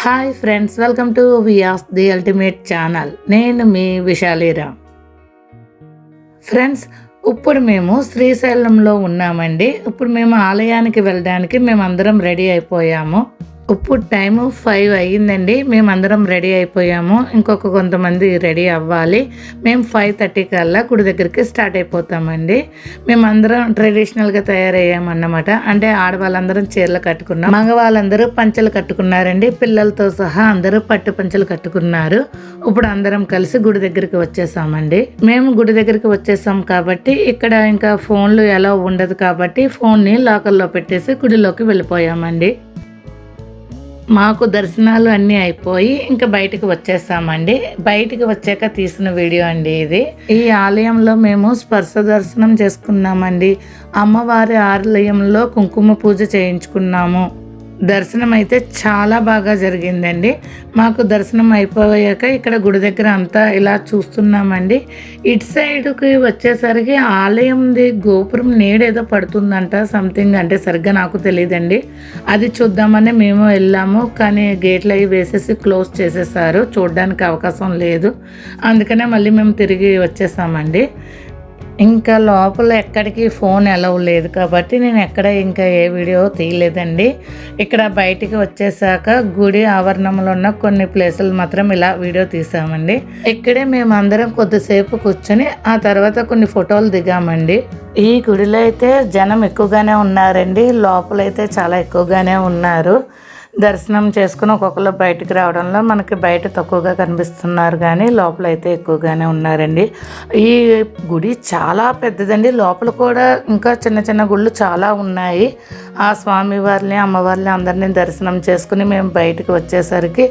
Hi friends, welcome to వియాస్ the ultimate channel. నేను మీ విశాలీరా. ఫ్రెండ్స్, ఇప్పుడు మేము శ్రీశైలంలో ఉన్నామండి. ఇప్పుడు మేము ఆలయానికి వెళ్ళడానికి మేమందరం రెడీ అయిపోయాము. ఇప్పుడు టైము 5 అయ్యిందండి. మేమందరం రెడీ అయిపోయాము. ఇంకొక కొంతమంది రెడీ అవ్వాలి. మేము 5:30 కల్లా గుడి దగ్గరికి స్టార్ట్ అయిపోతామండి. మేమందరం ట్రెడిషనల్గా తయారయ్యామన్నమాట. అంటే ఆడవాళ్ళందరం చీరలు కట్టుకున్నాం, మగవాళ్ళందరూ పంచలు కట్టుకున్నారండి. పిల్లలతో సహా అందరూ పట్టు పంచలు కట్టుకున్నారు. ఇప్పుడు అందరం కలిసి గుడి దగ్గరికి వచ్చేసామండి. మేము గుడి దగ్గరికి వచ్చేసాం కాబట్టి ఇక్కడ ఇంకా ఫోన్లు ఎలా ఉండదు కాబట్టి ఫోన్ని లాకర్లో పెట్టేసి గుడిలోకి వెళ్ళిపోయామండి. మాకు దర్శనాలు అన్నీ అయిపోయి ఇంకా బయటకు వచ్చేసామండి. బయటికి వచ్చాక తీసిన వీడియో అండి ఇది. ఈ ఆలయంలో మేము స్పర్శ దర్శనం చేసుకున్నామండి. అమ్మవారి ఆలయంలో కుంకుమ పూజ చేయించుకున్నాము. దర్శనం అయితే చాలా బాగా జరిగిందండి. మాకు దర్శనం అయిపోయాక ఇక్కడ గుడి దగ్గర అంతా ఇలా చూస్తున్నామండి. ఇటు సైడ్కి వచ్చేసరికి ఆలయంది గోపురం నీడేదో పడుతుందంట, సంథింగ్ అంటే సరిగ్గా నాకు తెలియదండి. అది చూద్దామని మేము వెళ్ళాము, కానీ గేట్లు అవి వేసేసి క్లోజ్ చేసేసారు, చూడడానికి అవకాశం లేదు. అందుకనే మళ్ళీ మేము తిరిగి వచ్చేసామండి. ఇంకా లోపల ఎక్కడికి ఫోన్ అలౌ లేదు కాబట్టి నేను ఎక్కడ ఇంకా ఏ వీడియో తీయలేదండి. ఇక్కడ బయటికి వచ్చేసాక గుడి ఆవరణంలో ఉన్న కొన్ని ప్లేసులు మాత్రం ఇలా వీడియో తీసామండి. ఇక్కడే మేము అందరం కొద్దిసేపు కూర్చొని ఆ తర్వాత కొన్ని ఫోటోలు దిగామండి. ఈ గుడిలో అయితే జనం ఎక్కువగానే ఉన్నారండి. లోపలైతే చాలా ఎక్కువగానే ఉన్నారు. దర్శనం చేసుకుని ఒక్కొక్కరు బయటికి రావడంలో మనకి బయట తక్కువగా కనిపిస్తున్నారు, కానీ లోపల అయితే ఎక్కువగానే ఉన్నారండి. ఈ గుడి చాలా పెద్దదండి. లోపల కూడా ఇంకా చిన్న చిన్న గుళ్ళు చాలా ఉన్నాయి. ఆ స్వామివారిని అమ్మవారిని అందరినీ దర్శనం చేసుకుని మేము బయటకు వచ్చేసరికి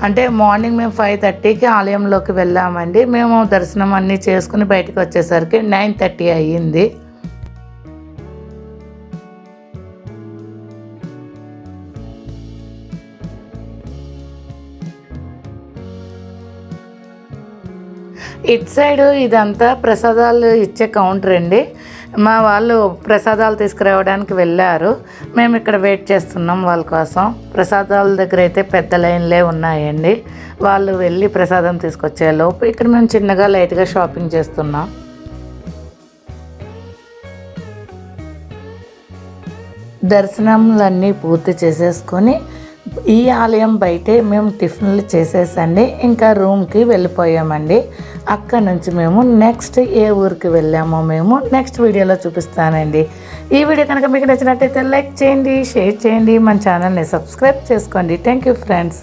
అంటే మార్నింగ్ మేము 5:30కి ఆలయంలోకి వెళ్ళామండి. మేము దర్శనం అన్నీ చేసుకుని బయటకు వచ్చేసరికి 9:30 అయ్యింది. ఇటు సైడు ఇదంతా ప్రసాదాలు ఇచ్చే కౌంటర్ అండి. మా వాళ్ళు ప్రసాదాలు తీసుకురావడానికి వెళ్ళారు. మేము ఇక్కడ వెయిట్ చేస్తున్నాం వాళ్ళ కోసం. ప్రసాదాల దగ్గర అయితే పెద్ద లైన్లే ఉన్నాయండి. వాళ్ళు వెళ్ళి ప్రసాదం తీసుకొచ్చేలోపు ఇక్కడ మేము చిన్నగా లైట్గా షాపింగ్ చేస్తున్నాం. దర్శనములన్నీ పూర్తి చేసేసుకొని ఈ ఆలయం బయటే మేము టిఫిన్లు చేసేసండి ఇంకా రూమ్కి వెళ్ళిపోయామండి. అక్కడ నుంచి మేము నెక్స్ట్ ఏ ఊరికి వెళ్ళామో మేము నెక్స్ట్ వీడియోలో చూపిస్తానండి. ఈ వీడియో కనుక మీకు నచ్చినట్టయితే లైక్ చేయండి, షేర్ చేయండి, మన ఛానల్ని సబ్స్క్రైబ్ చేసుకోండి. Thank you friends.